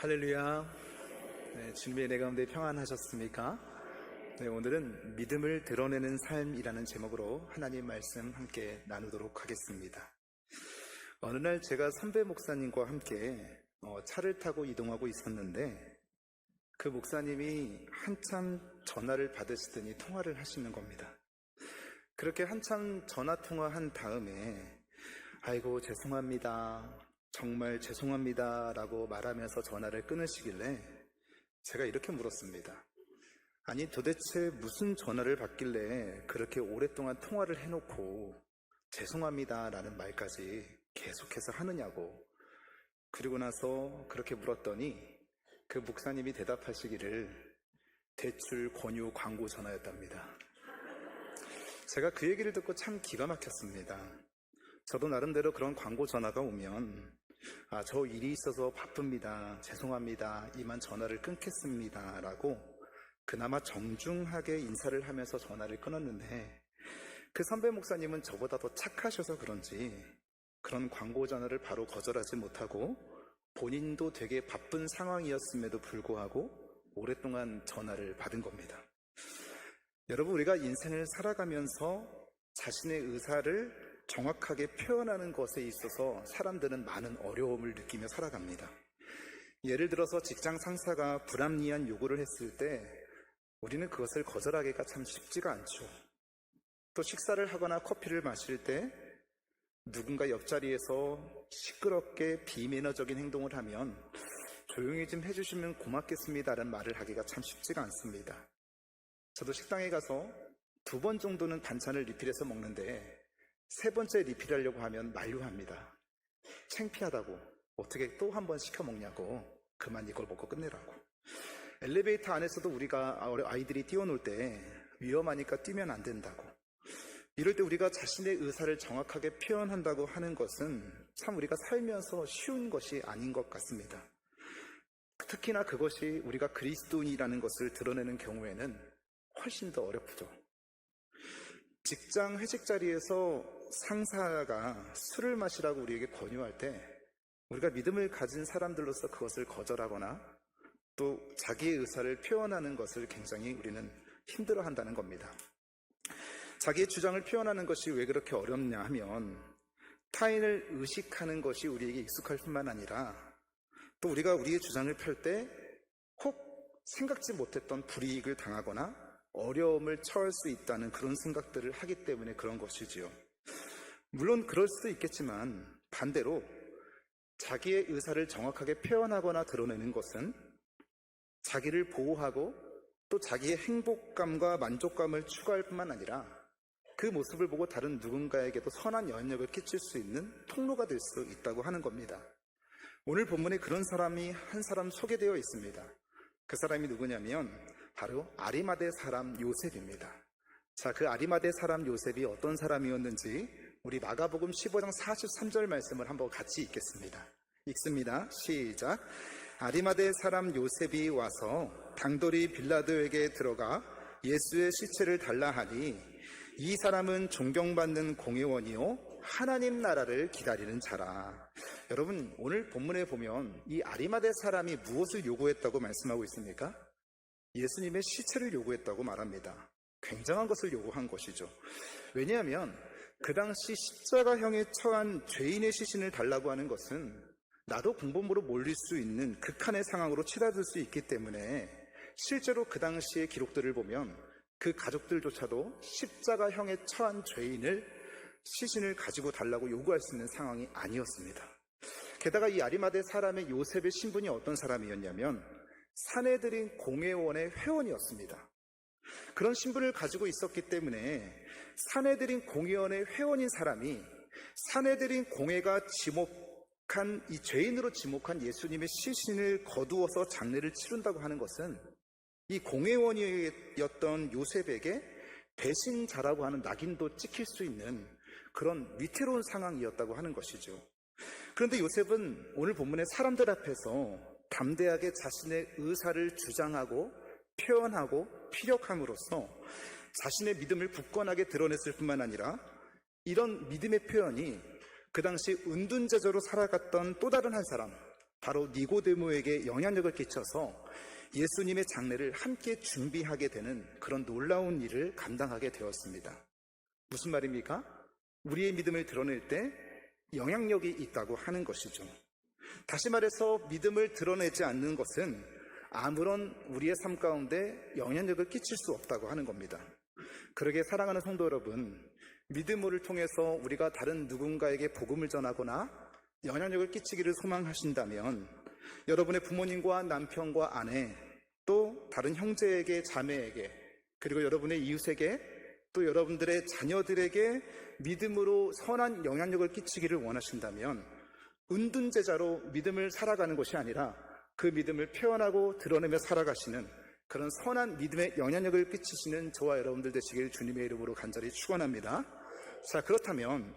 할렐루야. 네, 주님의 은혜 가운데 평안하셨습니까? 네, 오늘은 믿음을 드러내는 삶이라는 제목으로 하나님 말씀 함께 나누도록 하겠습니다. 어느 날 제가 선배 목사님과 함께 차를 타고 이동하고 있었는데 그 목사님이 한참 전화를 받으시더니 통화를 하시는 겁니다. 그렇게 한참 전화 통화한 다음에 아이고 죄송합니다. 정말 죄송합니다 라고 말하면서 전화를 끊으시길래 제가 이렇게 물었습니다. 아니 도대체 무슨 전화를 받길래 그렇게 오랫동안 통화를 해놓고 죄송합니다 라는 말까지 계속해서 하느냐고. 그리고 나서 그렇게 물었더니 그 목사님이 대답하시기를 대출 권유 광고 전화였답니다. 제가 그 얘기를 듣고 참 기가 막혔습니다. 저도 나름대로 그런 광고 전화가 오면 저 일이 있어서 바쁩니다. 죄송합니다. 이만 전화를 끊겠습니다. 라고 그나마 정중하게 인사를 하면서 전화를 끊었는데 그 선배 목사님은 저보다 더 착하셔서 그런지 그런 광고 전화를 바로 거절하지 못하고 본인도 되게 바쁜 상황이었음에도 불구하고 오랫동안 전화를 받은 겁니다. 여러분, 우리가 인생을 살아가면서 자신의 의사를 정확하게 표현하는 것에 있어서 사람들은 많은 어려움을 느끼며 살아갑니다. 예를 들어서 직장 상사가 불합리한 요구를 했을 때 우리는 그것을 거절하기가 참 쉽지가 않죠. 또 식사를 하거나 커피를 마실 때 누군가 옆자리에서 시끄럽게 비매너적인 행동을 하면 조용히 좀 해주시면 고맙겠습니다라는 말을 하기가 참 쉽지가 않습니다. 저도 식당에 가서 2번 정도는 반찬을 리필해서 먹는데 3번째 리필하려고 하면 만류합니다. 창피하다고. 어떻게 또 한 번 시켜 먹냐고. 그만 이걸 먹고 끝내라고. 엘리베이터 안에서도 우리가 아이들이 뛰어놀 때 위험하니까 뛰면 안 된다고. 이럴 때 우리가 자신의 의사를 정확하게 표현한다고 하는 것은 참 우리가 살면서 쉬운 것이 아닌 것 같습니다. 특히나 그것이 우리가 그리스도인이라는 것을 드러내는 경우에는 훨씬 더 어렵죠. 직장 회식 자리에서 상사가 술을 마시라고 우리에게 권유할 때 우리가 믿음을 가진 사람들로서 그것을 거절하거나 또 자기의 의사를 표현하는 것을 굉장히 우리는 힘들어한다는 겁니다. 자기의 주장을 표현하는 것이 왜 그렇게 어렵냐 하면 타인을 의식하는 것이 우리에게 익숙할 뿐만 아니라 또 우리가 우리의 주장을 펼 때 혹 생각지 못했던 불이익을 당하거나 어려움을 처할 수 있다는 그런 생각들을 하기 때문에 그런 것이지요. 물론 그럴 수도 있겠지만 반대로 자기의 의사를 정확하게 표현하거나 드러내는 것은 자기를 보호하고 또 자기의 행복감과 만족감을 추구할 뿐만 아니라 그 모습을 보고 다른 누군가에게도 선한 영향력을 끼칠 수 있는 통로가 될 수 있다고 하는 겁니다. 오늘 본문에 그런 사람이 한 사람 소개되어 있습니다. 그 사람이 누구냐면 바로 아리마대 사람 요셉입니다. 자, 그 아리마대 사람 요셉이 어떤 사람이었는지 우리 마가복음 15장 43절 말씀을 한번 같이 읽겠습니다. 읽습니다. 시작. 아리마대 사람 요셉이 와서 당돌이 빌라도에게 들어가 예수의 시체를 달라 하니 이 사람은 존경받는 공회원이요 하나님 나라를 기다리는 자라. 여러분, 오늘 본문에 보면 이 아리마대 사람이 무엇을 요구했다고 말씀하고 있습니까? 예수님의 시체를 요구했다고 말합니다. 굉장한 것을 요구한 것이죠. 왜냐하면 그 당시 십자가형에 처한 죄인의 시신을 달라고 하는 것은 나도 공범으로 몰릴 수 있는 극한의 상황으로 치닫을 수 있기 때문에 실제로 그 당시의 기록들을 보면 그 가족들조차도 십자가형에 처한 죄인을 시신을 가지고 달라고 요구할 수 있는 상황이 아니었습니다. 게다가 이 아리마대 사람의 요셉의 신분이 어떤 사람이었냐면 산헤드린 공회원의 회원이었습니다. 그런 신분을 가지고 있었기 때문에 산헤드린 공회원의 회원인 사람이 산헤드린 공회가 지목한 이 죄인으로 지목한 예수님의 시신을 거두어서 장례를 치른다고 하는 것은 이 공회원이었던 요셉에게 배신자라고 하는 낙인도 찍힐 수 있는 그런 위태로운 상황이었다고 하는 것이죠. 그런데 요셉은 오늘 본문의 사람들 앞에서 담대하게 자신의 의사를 주장하고 표현하고 피력함으로써 자신의 믿음을 굳건하게 드러냈을 뿐만 아니라 이런 믿음의 표현이 그 당시 은둔제자로 살아갔던 또 다른 한 사람, 바로 니고데모에게 영향력을 끼쳐서 예수님의 장례를 함께 준비하게 되는 그런 놀라운 일을 감당하게 되었습니다. 무슨 말입니까? 우리의 믿음을 드러낼 때 영향력이 있다고 하는 것이죠. 다시 말해서 믿음을 드러내지 않는 것은 아무런 우리의 삶 가운데 영향력을 끼칠 수 없다고 하는 겁니다. 그러게 사랑하는 성도 여러분, 믿음을 통해서 우리가 다른 누군가에게 복음을 전하거나 영향력을 끼치기를 소망하신다면 여러분의 부모님과 남편과 아내, 또 다른 형제에게, 자매에게, 그리고 여러분의 이웃에게, 또 여러분들의 자녀들에게 믿음으로 선한 영향력을 끼치기를 원하신다면 은둔제자로 믿음을 살아가는 것이 아니라 그 믿음을 표현하고 드러내며 살아가시는 그런 선한 믿음의 영향력을 끼치시는 저와 여러분들 되시길 주님의 이름으로 간절히 축원합니다. 자, 그렇다면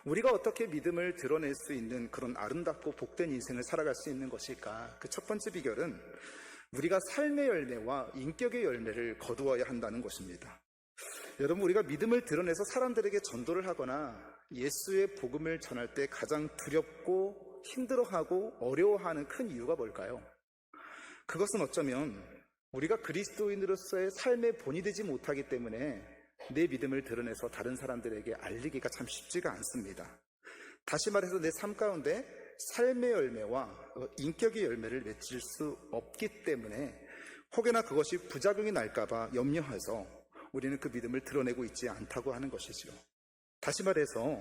우리가 어떻게 믿음을 드러낼 수 있는 그런 아름답고 복된 인생을 살아갈 수 있는 것일까? 그 첫 번째 비결은 우리가 삶의 열매와 인격의 열매를 거두어야 한다는 것입니다. 여러분, 우리가 믿음을 드러내서 사람들에게 전도를 하거나 예수의 복음을 전할 때 가장 두렵고 힘들어하고 어려워하는 큰 이유가 뭘까요? 그것은 어쩌면 우리가 그리스도인으로서의 삶의 본이 되지 못하기 때문에 내 믿음을 드러내서 다른 사람들에게 알리기가 참 쉽지가 않습니다. 다시 말해서 내 삶 가운데 삶의 열매와 인격의 열매를 맺을 수 없기 때문에 혹여나 그것이 부작용이 날까봐 염려해서 우리는 그 믿음을 드러내고 있지 않다고 하는 것이죠. 다시 말해서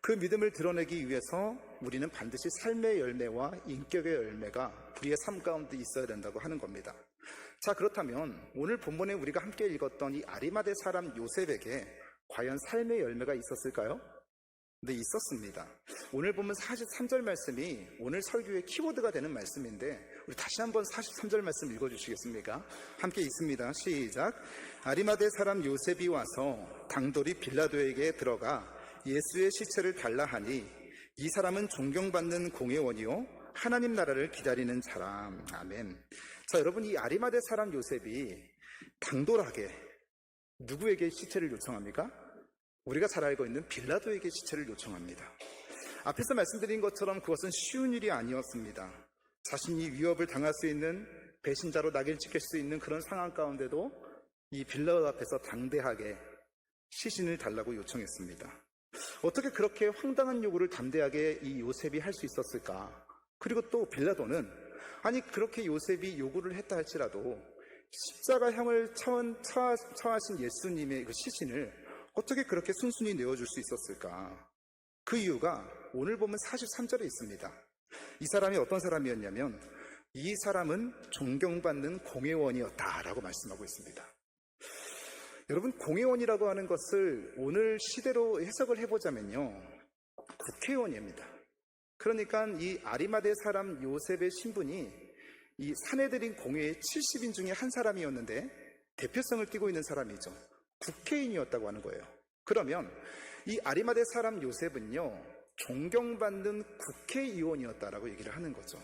그 믿음을 드러내기 위해서 우리는 반드시 삶의 열매와 인격의 열매가 우리의 삶 가운데 있어야 된다고 하는 겁니다. 자, 그렇다면 오늘 본문에 우리가 함께 읽었던 이 아리마대 사람 요셉에게 과연 삶의 열매가 있었을까요? 네, 있었습니다. 오늘 보면 43절 말씀이 오늘 설교의 키워드가 되는 말씀인데 우리 다시 한번 43절 말씀 읽어주시겠습니까? 함께 읽습니다. 시작. 아리마대 사람 요셉이 와서 당돌이 빌라도에게 들어가 예수의 시체를 달라 하니 이 사람은 존경받는 공회원이요 하나님 나라를 기다리는 사람. 아멘. 자, 여러분, 이 아리마대 사람 요셉이 당돌하게 누구에게 시체를 요청합니까? 우리가 잘 알고 있는 빌라도에게 시체를 요청합니다. 앞에서 말씀드린 것처럼 그것은 쉬운 일이 아니었습니다. 자신이 위협을 당할 수 있는, 배신자로 낙인 찍힐 수 있는 그런 상황 가운데도 이 빌라도 앞에서 당대하게 시신을 달라고 요청했습니다. 어떻게 그렇게 황당한 요구를 담대하게 이 요셉이 할 수 있었을까? 그리고 또 빌라도는 아니 그렇게 요셉이 요구를 했다 할지라도 십자가형을 처하신 예수님의 그 시신을 어떻게 그렇게 순순히 내어줄 수 있었을까? 그 이유가 오늘 보면 43절에 있습니다. 이 사람이 어떤 사람이었냐면 이 사람은 존경받는 공회원이었다라고 말씀하고 있습니다. 여러분, 공회원이라고 하는 것을 오늘 시대로 해석을 해보자면요, 국회의원입니다. 그러니까 이 아리마대 사람 요셉의 신분이 이 사내들인 공회의 70인 중에 한 사람이었는데 대표성을 띠고 있는 사람이죠. 국회의원이었다고 하는 거예요. 그러면 이 아리마대 사람 요셉은요, 존경받는 국회의원이었다라고 얘기를 하는 거죠.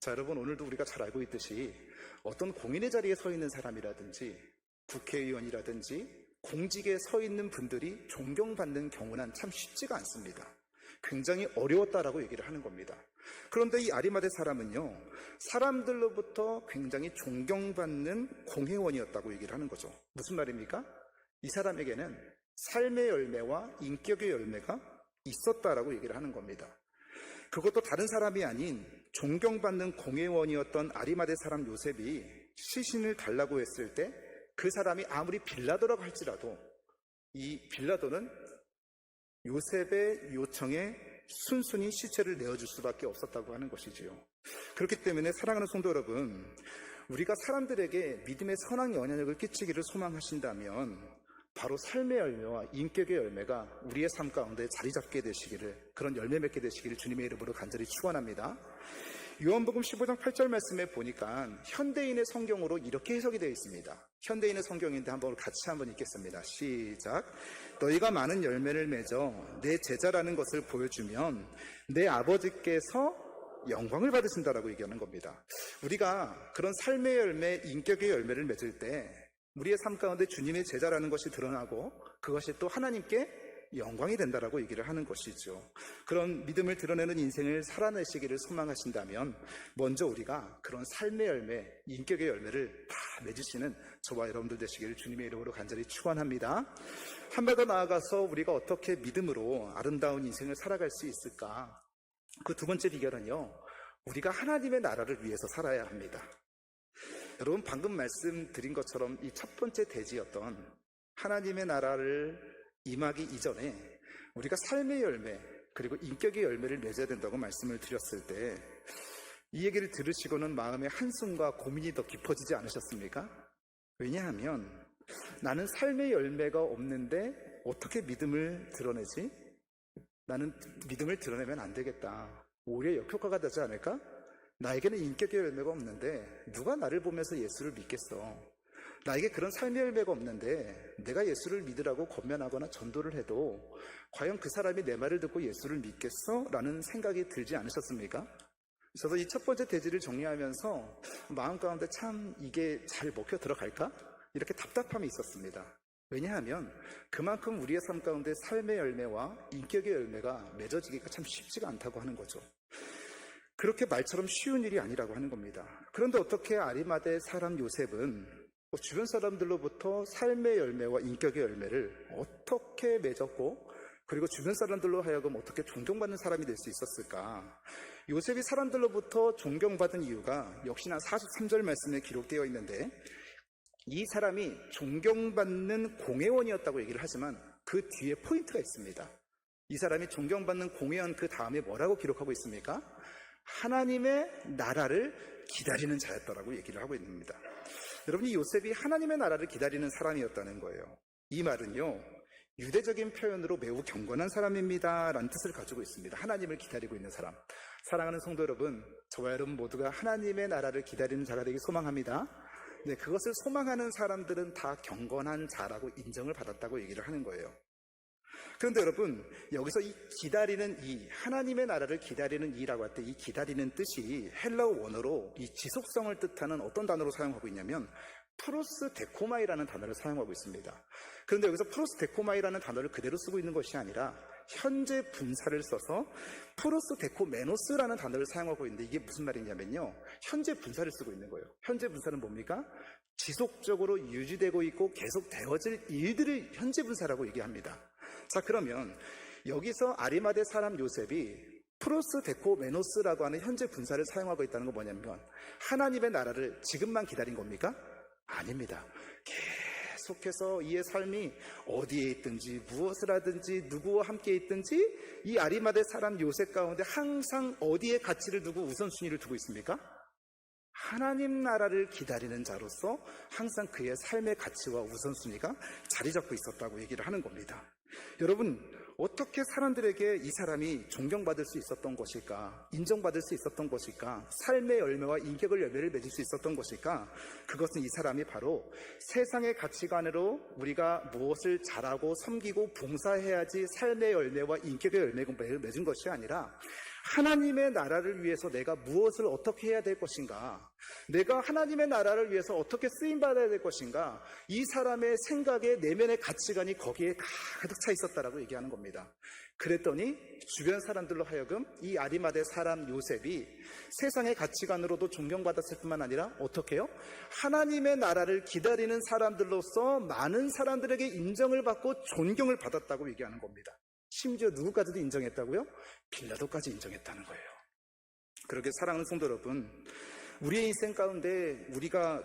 자, 여러분, 오늘도 우리가 잘 알고 있듯이 어떤 공인의 자리에 서 있는 사람이라든지 국회의원이라든지 공직에 서 있는 분들이 존경받는 경우는 참 쉽지가 않습니다. 굉장히 어려웠다라고 얘기를 하는 겁니다. 그런데 이 아리마대 사람은요, 사람들로부터 굉장히 존경받는 공회원이었다고 얘기를 하는 거죠. 무슨 말입니까? 이 사람에게는 삶의 열매와 인격의 열매가 있었다라고 얘기를 하는 겁니다. 그것도 다른 사람이 아닌 존경받는 공회원이었던 아리마대 사람 요셉이 시신을 달라고 했을 때 그 사람이 아무리 빌라도라고 할지라도 이 빌라도는 요셉의 요청에 순순히 시체를 내어줄 수밖에 없었다고 하는 것이지요. 그렇기 때문에 사랑하는 성도 여러분, 우리가 사람들에게 믿음의 선한 영향력을 끼치기를 소망하신다면 바로 삶의 열매와 인격의 열매가 우리의 삶 가운데 자리 잡게 되시기를, 그런 열매 맺게 되시기를 주님의 이름으로 간절히 축원합니다. 요한복음 15장 8절 말씀에 보니까 현대인의 성경으로 이렇게 해석이 되어 있습니다. 현대인의 성경인데 한번 같이 한번 읽겠습니다. 시작. 너희가 많은 열매를 맺어 내 제자라는 것을 보여주면 내 아버지께서 영광을 받으신다라고 얘기하는 겁니다. 우리가 그런 삶의 열매, 인격의 열매를 맺을 때 우리의 삶 가운데 주님의 제자라는 것이 드러나고 그것이 또 하나님께 영광이 된다라고 얘기를 하는 것이죠. 그런 믿음을 드러내는 인생을 살아내시기를 소망하신다면 먼저 우리가 그런 삶의 열매, 인격의 열매를 다 맺으시는 저와 여러분들 되시기를 주님의 이름으로 간절히 축원합니다. 한 발 더 나아가서 우리가 어떻게 믿음으로 아름다운 인생을 살아갈 수 있을까? 그 두 번째 비결은요, 우리가 하나님의 나라를 위해서 살아야 합니다. 여러분, 방금 말씀드린 것처럼 이 첫 번째 대지였던 하나님의 나라를 임하기 이전에 우리가 삶의 열매 그리고 인격의 열매를 맺어야 된다고 말씀을 드렸을 때 이 얘기를 들으시고는 마음의 한숨과 고민이 더 깊어지지 않으셨습니까? 왜냐하면 나는 삶의 열매가 없는데 어떻게 믿음을 드러내지? 나는 믿음을 드러내면 안 되겠다. 오히려 역효과가 되지 않을까? 나에게는 인격의 열매가 없는데 누가 나를 보면서 예수를 믿겠어? 나에게 그런 삶의 열매가 없는데 내가 예수를 믿으라고 권면하거나 전도를 해도 과연 그 사람이 내 말을 듣고 예수를 믿겠어? 라는 생각이 들지 않으셨습니까? 저도 이 첫 번째 대지를 정리하면서 마음 가운데 참 이게 잘 먹혀 들어갈까? 이렇게 답답함이 있었습니다. 왜냐하면 그만큼 우리의 삶 가운데 삶의 열매와 인격의 열매가 맺어지기가 참 쉽지가 않다고 하는 거죠. 그렇게 말처럼 쉬운 일이 아니라고 하는 겁니다. 그런데 어떻게 아리마대 사람 요셉은 주변 사람들로부터 삶의 열매와 인격의 열매를 어떻게 맺었고 그리고 주변 사람들로 하여금 어떻게 존경받는 사람이 될 수 있었을까? 요셉이 사람들로부터 존경받은 이유가 역시나 43절 말씀에 기록되어 있는데 이 사람이 존경받는 공회원이었다고 얘기를 하지만 그 뒤에 포인트가 있습니다. 이 사람이 존경받는 공회원 그 다음에 뭐라고 기록하고 있습니까? 하나님의 나라를 기다리는 자였다라고 얘기를 하고 있습니다. 여러분, 이 요셉이 하나님의 나라를 기다리는 사람이었다는 거예요. 이 말은요, 유대적인 표현으로 매우 경건한 사람입니다 라는 뜻을 가지고 있습니다. 하나님을 기다리고 있는 사람. 사랑하는 성도 여러분, 저와 여러분 모두가 하나님의 나라를 기다리는 자가 되길 소망합니다. 네, 그것을 소망하는 사람들은 다 경건한 자라고 인정을 받았다고 얘기를 하는 거예요. 그런데 여러분, 여기서 이 기다리는 이, 하나님의 나라를 기다리는 이라고 할 때 이 기다리는 뜻이 헬라어 원어로 이 지속성을 뜻하는 어떤 단어로 사용하고 있냐면 프로스 데코마이라는 단어를 사용하고 있습니다. 그런데 여기서 프로스 데코마이라는 단어를 그대로 쓰고 있는 것이 아니라 현재 분사를 써서 프로스 데코메노스라는 단어를 사용하고 있는데 이게 무슨 말이냐면요, 현재 분사를 쓰고 있는 거예요. 현재 분사는 뭡니까? 지속적으로 유지되고 있고 계속 되어질 일들을 현재 분사라고 얘기합니다. 자, 그러면 여기서 아리마대 사람 요셉이 프로스 데코메노스라고 하는 현재 분사를 사용하고 있다는 건 뭐냐면 하나님의 나라를 지금만 기다린 겁니까? 아닙니다. 계속해서 이의 삶이 어디에 있든지 무엇을 하든지 누구와 함께 있든지 이 아리마대 사람 요셉 가운데 항상 어디에 가치를 두고 우선순위를 두고 있습니까? 하나님 나라를 기다리는 자로서 항상 그의 삶의 가치와 우선순위가 자리 잡고 있었다고 얘기를 하는 겁니다. 여러분, 어떻게 사람들에게 이 사람이 존경받을 수 있었던 것일까? 인정받을 수 있었던 것일까? 삶의 열매와 인격의 열매를 맺을 수 있었던 것일까? 그것은 이 사람이 바로 세상의 가치관으로 우리가 무엇을 잘하고 섬기고 봉사해야지 삶의 열매와 인격의 열매를 맺은 것이 아니라 하나님의 나라를 위해서 내가 무엇을 어떻게 해야 될 것인가? 내가 하나님의 나라를 위해서 어떻게 쓰임받아야 될 것인가? 이 사람의 생각에 내면의 가치관이 거기에 가득 차 있었다라고 얘기하는 겁니다. 그랬더니 주변 사람들로 하여금 이 아리마대 사람 요셉이 세상의 가치관으로도 존경받았을 뿐만 아니라 어떻게 해요? 하나님의 나라를 기다리는 사람들로서 많은 사람들에게 인정을 받고 존경을 받았다고 얘기하는 겁니다. 심지어 누구까지도 인정했다고요? 빌라도까지 인정했다는 거예요. 그렇게 사랑하는 성도 여러분, 우리의 인생 가운데 우리가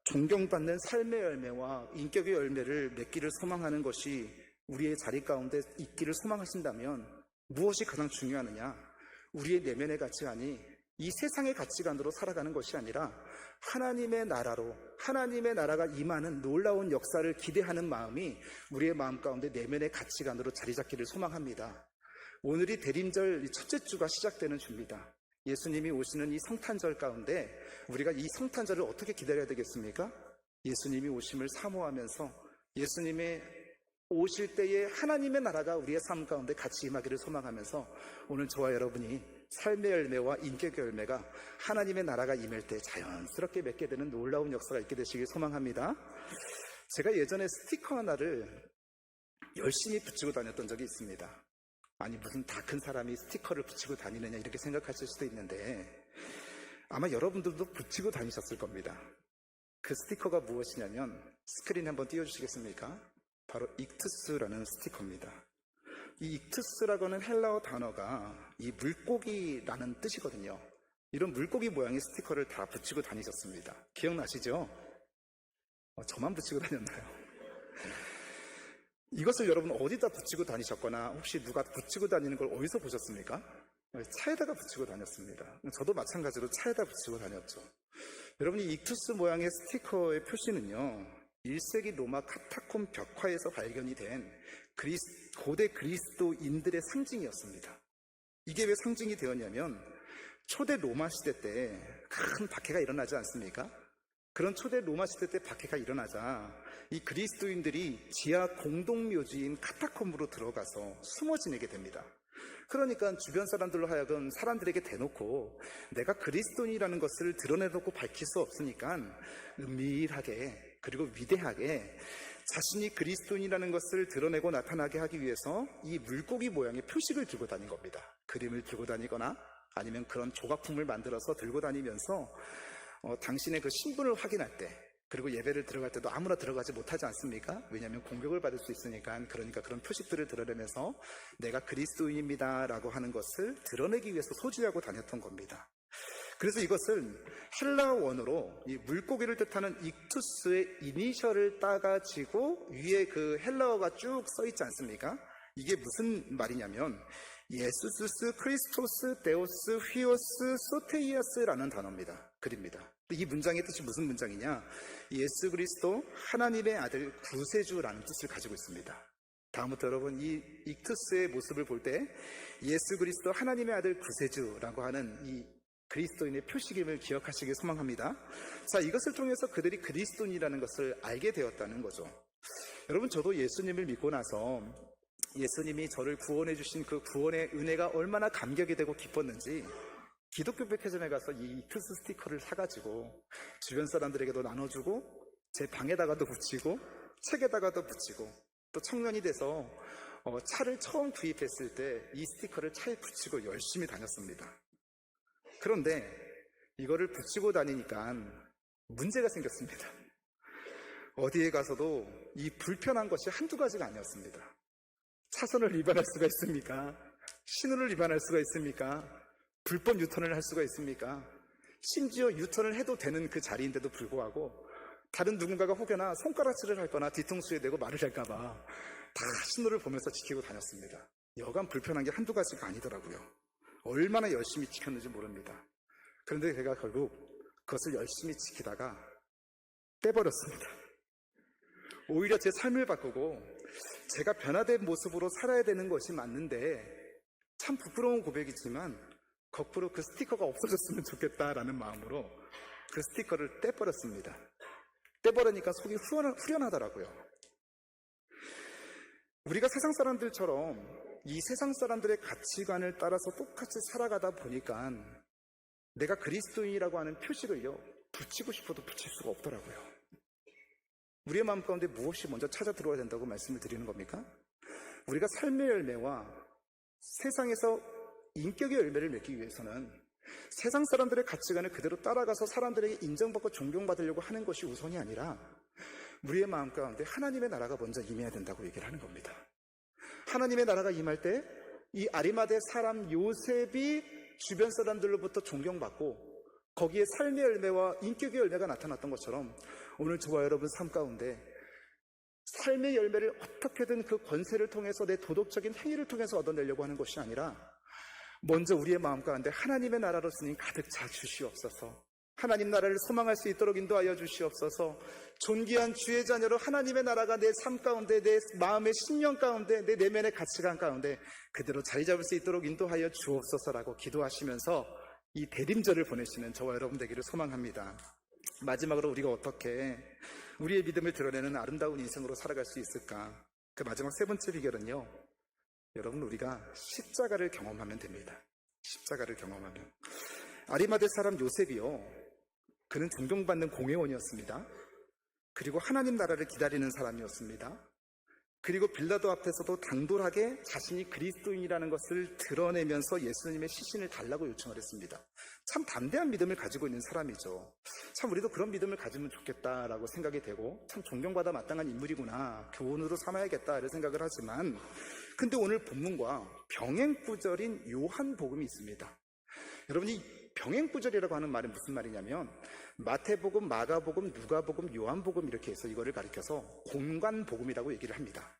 존경받는 삶의 열매와 인격의 열매를 맺기를 소망하는 것이 우리의 자리 가운데 있기를 소망하신다면 무엇이 가장 중요하느냐? 우리의 내면의 가치관이 이 세상의 가치관으로 살아가는 것이 아니라 하나님의 나라로, 하나님의 나라가 임하는 놀라운 역사를 기대하는 마음이 우리의 마음 가운데 내면의 가치관으로 자리 잡기를 소망합니다. 오늘이 대림절 첫째 주가 시작되는 주입니다. 예수님이 오시는 이 성탄절 가운데 우리가 이 성탄절을 어떻게 기다려야 되겠습니까? 예수님이 오심을 사모하면서 예수님의 오실 때에 하나님의 나라가 우리의 삶 가운데 같이 임하기를 소망하면서 오늘 저와 여러분이 삶의 열매와 인격의 열매가 하나님의 나라가 임할 때 자연스럽게 맺게 되는 놀라운 역사가 있게 되시길 소망합니다. 제가 예전에 스티커 하나를 열심히 붙이고 다녔던 적이 있습니다. 아니 무슨 다 큰 사람이 스티커를 붙이고 다니느냐 이렇게 생각하실 수도 있는데 아마 여러분들도 붙이고 다니셨을 겁니다. 그 스티커가 무엇이냐면 스크린에 한번 띄워주시겠습니까? 바로 익투스라는 스티커입니다. 이 익투스라고 하는 헬라어 단어가 이 물고기라는 뜻이거든요. 이런 물고기 모양의 스티커를 다 붙이고 다니셨습니다. 기억나시죠? 저만 붙이고 다녔나요? 이것을 여러분 어디다 붙이고 다니셨거나 혹시 누가 붙이고 다니는 걸 어디서 보셨습니까? 차에다가 붙이고 다녔습니다. 저도 마찬가지로 차에다 붙이고 다녔죠. 여러분 이 익투스 모양의 스티커의 표시는요 1세기 로마 카타콤 벽화에서 발견이 된 고대 그리스도인들의 상징이었습니다. 이게 왜 상징이 되었냐면 초대 로마 시대 때 큰 박해가 일어나지 않습니까? 그런 초대 로마 시대 때 박해가 일어나자 이 그리스도인들이 지하 공동묘지인 카타콤으로 들어가서 숨어 지내게 됩니다. 그러니까 주변 사람들로 하여금 사람들에게 대놓고 내가 그리스도인이라는 것을 드러내놓고 밝힐 수 없으니까 은밀하게 그리고 위대하게 자신이 그리스도인이라는 것을 드러내고 나타나게 하기 위해서 이 물고기 모양의 표식을 들고 다닌 겁니다. 그림을 들고 다니거나 아니면 그런 조각품을 만들어서 들고 다니면서 당신의 그 신분을 확인할 때 그리고 예배를 들어갈 때도 아무나 들어가지 못하지 않습니까? 왜냐하면 공격을 받을 수 있으니까. 그러니까 그런 표식들을 드러내면서 내가 그리스도인입니다 라고 하는 것을 드러내기 위해서 소지하고 다녔던 겁니다. 그래서 이것을 헬라어 원어로 이 물고기를 뜻하는 익투스의 이니셜을 따가지고 위에 그 헬라어가 쭉 써 있지 않습니까? 이게 무슨 말이냐면 예수스 크리스토스 데오스 휘오스 소테이아스라는 단어입니다. 글입니다. 이 문장의 뜻이 무슨 문장이냐? 예수 그리스도 하나님의 아들 구세주라는 뜻을 가지고 있습니다. 다음부터 여러분 이 익투스의 모습을 볼 때 예수 그리스도 하나님의 아들 구세주라고 하는 이 그리스도인의 표식임을 기억하시길 소망합니다. 자, 이것을 통해서 그들이 그리스도인이라는 것을 알게 되었다는 거죠. 여러분 저도 예수님을 믿고 나서 예수님이 저를 구원해 주신 그 구원의 은혜가 얼마나 감격이 되고 기뻤는지 기독교 백화점에 가서 이 익투스 스티커를 사가지고 주변 사람들에게도 나눠주고 제 방에다가도 붙이고 책에다가도 붙이고 또 청년이 돼서 차를 처음 구입했을 때 이 스티커를 차에 붙이고 열심히 다녔습니다. 그런데 이거를 붙이고 다니니까 문제가 생겼습니다. 어디에 가서도 이 불편한 것이 한두 가지가 아니었습니다. 차선을 위반할 수가 있습니까? 신호를 위반할 수가 있습니까? 불법 유턴을 할 수가 있습니까? 심지어 유턴을 해도 되는 그 자리인데도 불구하고 다른 누군가가 혹여나 손가락질을 할 거나 뒤통수에 대고 말을 할까봐 다 신호를 보면서 지키고 다녔습니다. 여간 불편한 게 한두 가지가 아니더라고요. 얼마나 열심히 지켰는지 모릅니다. 그런데 제가 결국 그것을 열심히 지키다가 떼버렸습니다. 오히려 제 삶을 바꾸고 제가 변화된 모습으로 살아야 되는 것이 맞는데 참 부끄러운 고백이지만 거꾸로 그 스티커가 없어졌으면 좋겠다라는 마음으로 그 스티커를 떼버렸습니다. 떼버리니까 속이 후련하더라고요. 우리가 세상 사람들처럼 이 세상 사람들의 가치관을 따라서 똑같이 살아가다 보니까 내가 그리스도인이라고 하는 표식을요 붙이고 싶어도 붙일 수가 없더라고요. 우리의 마음 가운데 무엇이 먼저 찾아 들어와야 된다고 말씀을 드리는 겁니까? 우리가 삶의 열매와 세상에서 인격의 열매를 맺기 위해서는 세상 사람들의 가치관을 그대로 따라가서 사람들에게 인정받고 존경받으려고 하는 것이 우선이 아니라 우리의 마음 가운데 하나님의 나라가 먼저 임해야 된다고 얘기를 하는 겁니다. 하나님의 나라가 임할 때 이 아리마대 사람 요셉이 주변 사람들로부터 존경받고 거기에 삶의 열매와 인격의 열매가 나타났던 것처럼 오늘 저와 여러분 삶 가운데 삶의 열매를 어떻게든 그 권세를 통해서 내 도덕적인 행위를 통해서 얻어내려고 하는 것이 아니라 먼저 우리의 마음 가운데 하나님의 나라로 주님 가득 차 주시옵소서. 하나님 나라를 소망할 수 있도록 인도하여 주시옵소서. 존귀한 주의 자녀로 하나님의 나라가 내 삶 가운데 내 마음의 신령 가운데 내 내면의 가치관 가운데 그대로 자리 잡을 수 있도록 인도하여 주옵소서라고 기도하시면서 이 대림절을 보내시는 저와 여러분 되기를 소망합니다. 마지막으로 우리가 어떻게 우리의 믿음을 드러내는 아름다운 인생으로 살아갈 수 있을까? 그 마지막 세 번째 비결은요, 여러분 우리가 십자가를 경험하면 됩니다. 십자가를 경험하면. 아리마대 사람 요셉이요, 그는 존경받는 공회원이었습니다. 그리고 하나님 나라를 기다리는 사람이었습니다. 그리고 빌라도 앞에서도 당돌하게 자신이 그리스도인이라는 것을 드러내면서 예수님의 시신을 달라고 요청을 했습니다. 참 담대한 믿음을 가지고 있는 사람이죠. 참 우리도 그런 믿음을 가지면 좋겠다라고 생각이 되고, 참 존경받아 마땅한 인물이구나, 교훈으로 삼아야겠다 이런 생각을 하지만, 근데 오늘 본문과 병행구절인 요한복음이 있습니다. 여러분, 이 병행구절이라고 하는 말은 무슨 말이냐면, 마태복음, 마가복음, 누가복음, 요한복음 이렇게 해서 이거를 가리켜서 공관복음이라고 얘기를 합니다.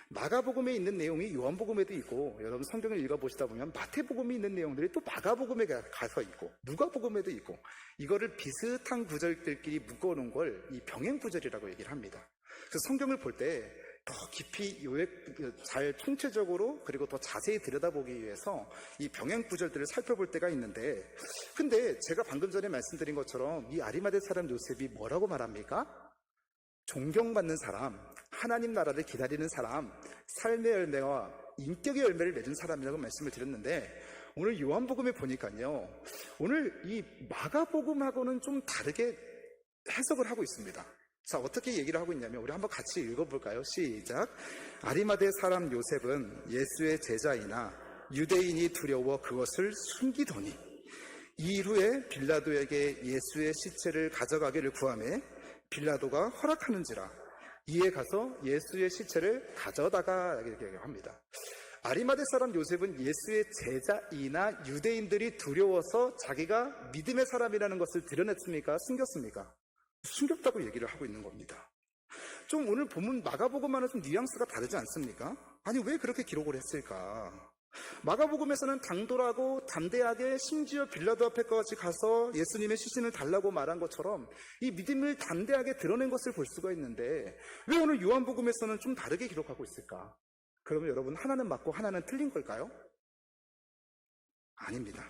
마가복음에 있는 내용이 요한복음에도 있고, 여러분 성경을 읽어보시다 보면 마태복음에 있는 내용들이 또 마가복음에 가서 있고, 누가복음에도 있고, 이거를 비슷한 구절들끼리 묶어놓은 걸 이 병행구절이라고 얘기를 합니다. 그래서 성경을 볼 때 더 깊이 잘 총체적으로 그리고 더 자세히 들여다보기 위해서 이 병행구절들을 살펴볼 때가 있는데, 근데 제가 방금 전에 말씀드린 것처럼 이 아리마대 사람 요셉이 뭐라고 말합니까? 존경받는 사람, 하나님 나라를 기다리는 사람, 삶의 열매와 인격의 열매를 맺은 사람이라고 말씀을 드렸는데, 오늘 요한복음에 보니까요, 오늘 이 마가복음하고는 좀 다르게 해석을 하고 있습니다. 자, 어떻게 얘기를 하고 있냐면, 우리 한번 같이 읽어볼까요? 시작. 아리마대 사람 요셉은 예수의 제자이나 유대인이 두려워 그것을 숨기더니 이후에 빌라도에게 예수의 시체를 가져가기를 구하매 빌라도가 허락하는지라 이에 가서 예수의 시체를 가져다가 이렇게 합니다. 아리마대 사람 요셉은 예수의 제자이나 유대인들이 두려워서 자기가 믿음의 사람이라는 것을 드러냈습니까? 숨겼습니까? 숨겼다고 얘기를 하고 있는 겁니다. 좀 오늘 본문 마가복음과는 좀 뉘앙스가 다르지 않습니까? 아니, 왜 그렇게 기록을 했을까? 마가복음에서는 당돌하고 담대하게 심지어 빌라도 앞에까지 가서 예수님의 시신을 달라고 말한 것처럼 이 믿음을 담대하게 드러낸 것을 볼 수가 있는데, 왜 오늘 요한복음에서는 좀 다르게 기록하고 있을까? 그러면 여러분, 하나는 맞고 하나는 틀린 걸까요? 아닙니다.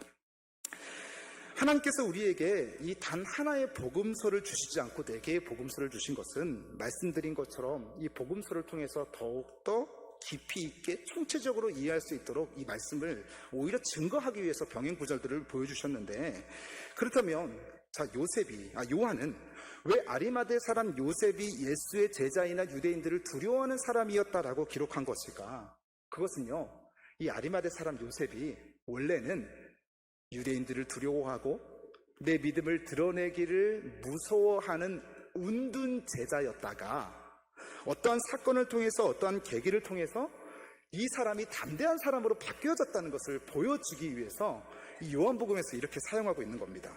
하나님께서 우리에게 이 단 하나의 복음서를 주시지 않고 4개의 복음서를 주신 것은 말씀드린 것처럼 이 복음서를 통해서 더욱더 깊이 있게 총체적으로 이해할 수 있도록 이 말씀을 오히려 증거하기 위해서 병행구절들을 보여주셨는데, 그렇다면 자, 요한은 왜 아리마대 사람 요셉이 예수의 제자이나 유대인들을 두려워하는 사람이었다라고 기록한 것일까? 그것은요, 이 아리마대 사람 요셉이 원래는 유대인들을 두려워하고 내 믿음을 드러내기를 무서워하는 운둔 제자였다가 어떠한 사건을 통해서, 어떠한 계기를 통해서 이 사람이 담대한 사람으로 바뀌어졌다는 것을 보여주기 위해서 이 요한복음에서 이렇게 사용하고 있는 겁니다.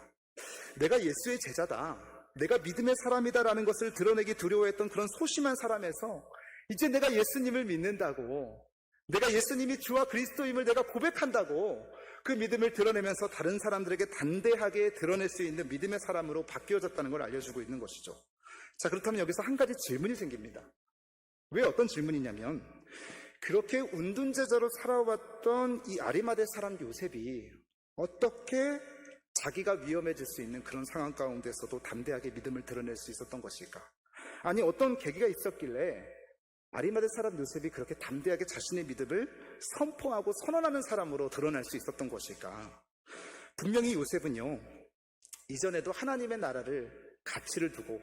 내가 예수의 제자다, 내가 믿음의 사람이다라는 것을 드러내기 두려워했던 그런 소심한 사람에서 이제 내가 예수님을 믿는다고, 내가 예수님이 주와 그리스도임을 내가 고백한다고 그 믿음을 드러내면서 다른 사람들에게 담대하게 드러낼 수 있는 믿음의 사람으로 바뀌어졌다는 걸 알려주고 있는 것이죠. 자, 그렇다면 여기서 한 가지 질문이 생깁니다. 왜 어떤 질문이냐면, 그렇게 운둔제자로 살아왔던 이 아리마대 사람 요셉이 어떻게 자기가 위험해질 수 있는 그런 상황 가운데서도 담대하게 믿음을 드러낼 수 있었던 것일까? 아니, 어떤 계기가 있었길래 아리마대 사람 요셉이 그렇게 담대하게 자신의 믿음을 선포하고 선언하는 사람으로 드러날 수 있었던 것일까? 분명히 요셉은요, 이전에도 하나님의 나라를 가치를 두고,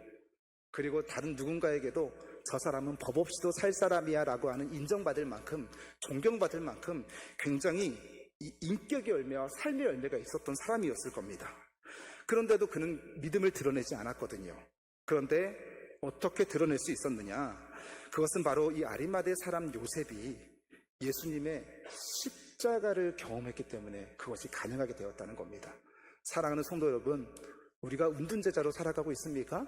그리고 다른 누군가에게도 저 사람은 법 없이도 살 사람이야 라고 하는 인정받을 만큼, 존경받을 만큼 굉장히 이 인격의 열매와 삶의 열매가 있었던 사람이었을 겁니다. 그런데도 그는 믿음을 드러내지 않았거든요. 그런데 어떻게 드러낼 수 있었느냐? 그것은 바로 이 아리마대 사람 요셉이 예수님의 십자가를 경험했기 때문에 그것이 가능하게 되었다는 겁니다. 사랑하는 성도 여러분, 우리가 운둔제자로 살아가고 있습니까?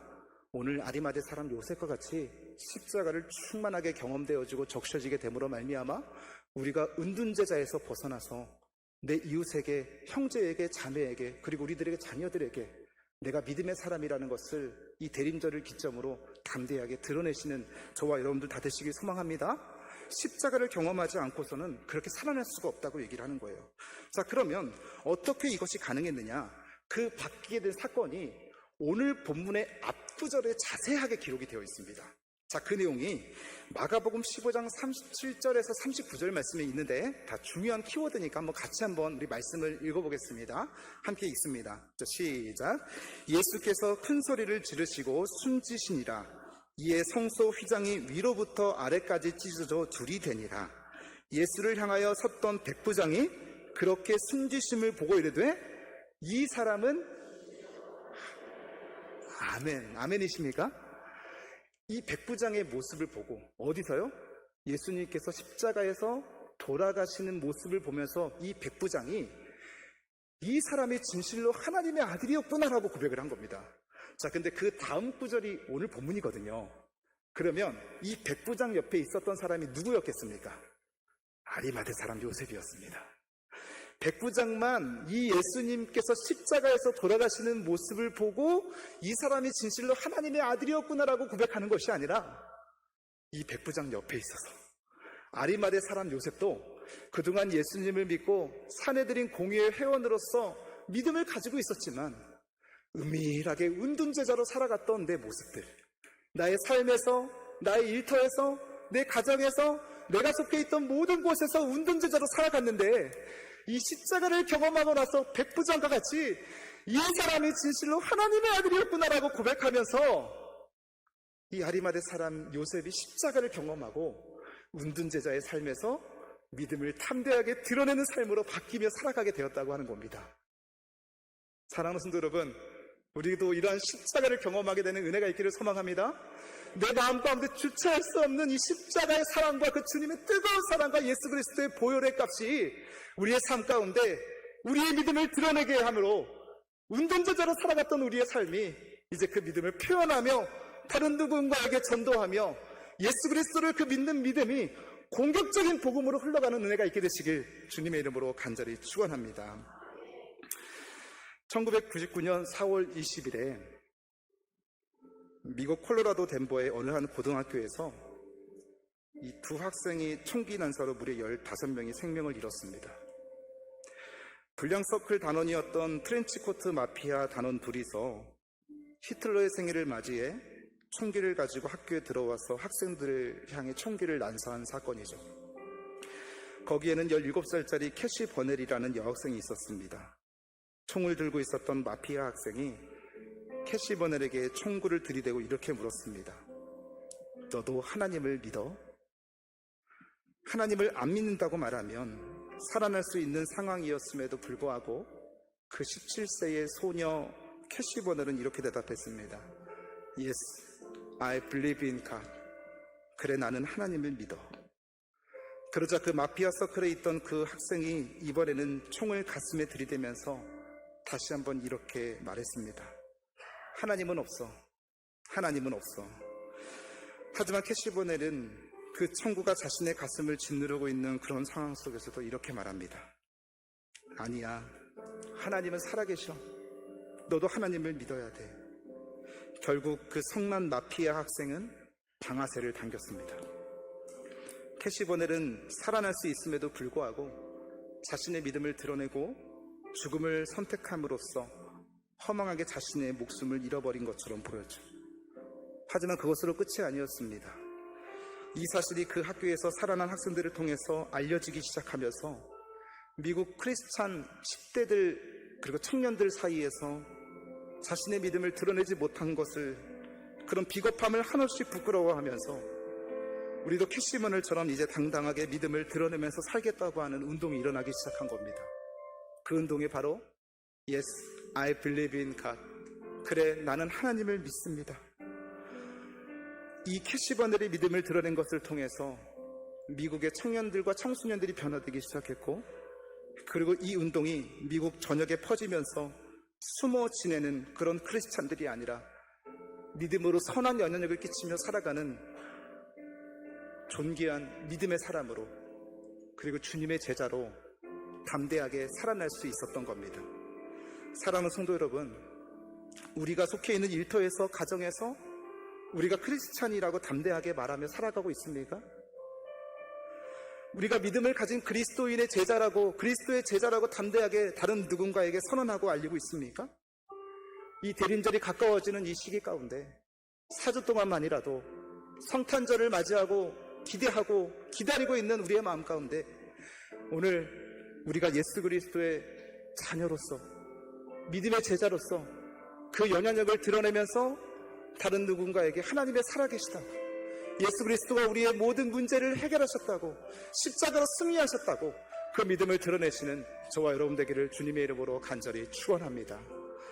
오늘 아리마대 사람 요셉과 같이 십자가를 충만하게 경험되어지고 적셔지게 됨으로 말미암아 우리가 운둔제자에서 벗어나서 내 이웃에게, 형제에게, 자매에게, 그리고 우리들에게, 자녀들에게 내가 믿음의 사람이라는 것을 이 대림절을 기점으로 담대하게 드러내시는 저와 여러분들 다 되시길 소망합니다. 십자가를 경험하지 않고서는 그렇게 살아날 수가 없다고 얘기를 하는 거예요. 자, 그러면 어떻게 이것이 가능했느냐? 그 바뀌게 된 사건이 오늘 본문의 앞구절에 자세하게 기록이 되어 있습니다. 자, 그 내용이 마가복음 15장 37절에서 39절 말씀에 있는데 다 중요한 키워드니까 같이 한번 우리 말씀을 읽어보겠습니다. 함께 읽습니다. 자, 시작. 예수께서 큰 소리를 지르시고 숨지시니라. 이에 성소 휘장이 위로부터 아래까지 찢어져 둘이 되니라. 예수를 향하여 섰던 백부장이 그렇게 숨지심을 보고 이르되 이 사람은 아멘이십니까? 이 백부장의 모습을 보고 어디서요? 예수님께서 십자가에서 돌아가시는 모습을 보면서 이 백부장이 이 사람이 진실로 하나님의 아들이었구나라고 고백을 한 겁니다. 자, 근데 그 다음 구절이 오늘 본문이거든요. 그러면 이 백부장 옆에 있었던 사람이 누구였겠습니까? 아리마대 사람 요셉이었습니다. 백부장만 이 예수님께서 십자가에서 돌아가시는 모습을 보고 이 사람이 진실로 하나님의 아들이었구나라고 고백하는 것이 아니라 이 백부장 옆에 있어서 아리마대 사람 요셉도 그동안 예수님을 믿고 사내들인 공의의 회원으로서 믿음을 가지고 있었지만 은밀하게 운둔제자로 살아갔던 내 모습들, 나의 삶에서, 나의 일터에서, 내 가정에서, 내가 속해 있던 모든 곳에서 운둔제자로 살아갔는데 이 십자가를 경험하고 나서 백부장과 같이 이 사람이 진실로 하나님의 아들이었구나라고 고백하면서 이 아리마대 사람 요셉이 십자가를 경험하고 운둔제자의 삶에서 믿음을 담대하게 드러내는 삶으로 바뀌며 살아가게 되었다고 하는 겁니다. 사랑하는 성도 여러분, 우리도 이러한 십자가를 경험하게 되는 은혜가 있기를 소망합니다. 내 마음 가운데 주체할 수 없는 이 십자가의 사랑과 그 주님의 뜨거운 사랑과 예수 그리스도의 보혈의 값이 우리의 삶 가운데 우리의 믿음을 드러내게 함으로 운동제자로 살아갔던 우리의 삶이 이제 그 믿음을 표현하며 다른 누군가에게 전도하며 예수 그리스도를 그 믿는 믿음이 공격적인 복음으로 흘러가는 은혜가 있게 되시길 주님의 이름으로 간절히 축원합니다. 1999년 4월 20일에 미국 콜로라도 덴버의 어느 한 고등학교에서 이 두 학생이 총기 난사로 무려 15명이 생명을 잃었습니다. 불량서클 단원이었던 트렌치코트 마피아 단원 둘이서 히틀러의 생일을 맞이해 총기를 가지고 학교에 들어와서 학생들을 향해 총기를 난사한 사건이죠. 거기에는 17살짜리 캐시 버넬이라는 여학생이 있었습니다. 총을 들고 있었던 마피아 학생이 캐시 버넬에게 총구를 들이대고 이렇게 물었습니다. 너도 하나님을 믿어? 하나님을 안 믿는다고 말하면 살아날 수 있는 상황이었음에도 불구하고 그 17세의 소녀 캐시 버넬은 이렇게 대답했습니다. Yes, I believe in God. 그래, 나는 하나님을 믿어. 그러자 그 마피아 서클에 있던 그 학생이 이번에는 총을 가슴에 들이대면서 다시 한번 이렇게 말했습니다. 하나님은 없어. 하나님은 없어. 하지만 캐시 버넬은 그 총구가 자신의 가슴을 짓누르고 있는 그런 상황 속에서도 이렇게 말합니다. 아니야. 하나님은 살아계셔. 너도 하나님을 믿어야 돼. 결국 그 성난 마피아 학생은 방아쇠를 당겼습니다. 캐시 버넬은 살아날 수 있음에도 불구하고 자신의 믿음을 드러내고 죽음을 선택함으로써 허망하게 자신의 목숨을 잃어버린 것처럼 보였죠. 하지만 그것으로 끝이 아니었습니다. 이 사실이 그 학교에서 살아난 학생들을 통해서 알려지기 시작하면서 미국 크리스찬 10대들 그리고 청년들 사이에서 자신의 믿음을 드러내지 못한 것을, 그런 비겁함을 한없이 부끄러워하면서 우리도 캐시 버넬처럼 이제 당당하게 믿음을 드러내면서 살겠다고 하는 운동이 일어나기 시작한 겁니다. 그 운동이 바로 Yes, I believe in God. 그래, 나는 하나님을 믿습니다. 이 캐시 버넬의 믿음을 드러낸 것을 통해서 미국의 청년들과 청소년들이 변화되기 시작했고, 그리고 이 운동이 미국 전역에 퍼지면서 숨어 지내는 그런 크리스찬들이 아니라 믿음으로 선한 영향력을 끼치며 살아가는 존귀한 믿음의 사람으로, 그리고 주님의 제자로 담대하게 살아날 수 있었던 겁니다. 사랑하는 성도 여러분, 우리가 속해 있는 일터에서, 가정에서 우리가 크리스찬이라고 담대하게 말하며 살아가고 있습니까? 우리가 믿음을 가진 그리스도인의 제자라고, 그리스도의 제자라고 담대하게 다른 누군가에게 선언하고 알리고 있습니까? 이 대림절이 가까워지는 이 시기 가운데 4주 동안만이라도 성탄절을 맞이하고 기대하고 기다리고 있는 우리의 마음 가운데 오늘 우리가 예수 그리스도의 자녀로서, 믿음의 제자로서 그 영향력을 드러내면서 다른 누군가에게 하나님의 살아계시다고, 예수 그리스도가 우리의 모든 문제를 해결하셨다고, 십자가로 승리하셨다고 그 믿음을 드러내시는 저와 여러분 되기를 주님의 이름으로 간절히 축원합니다.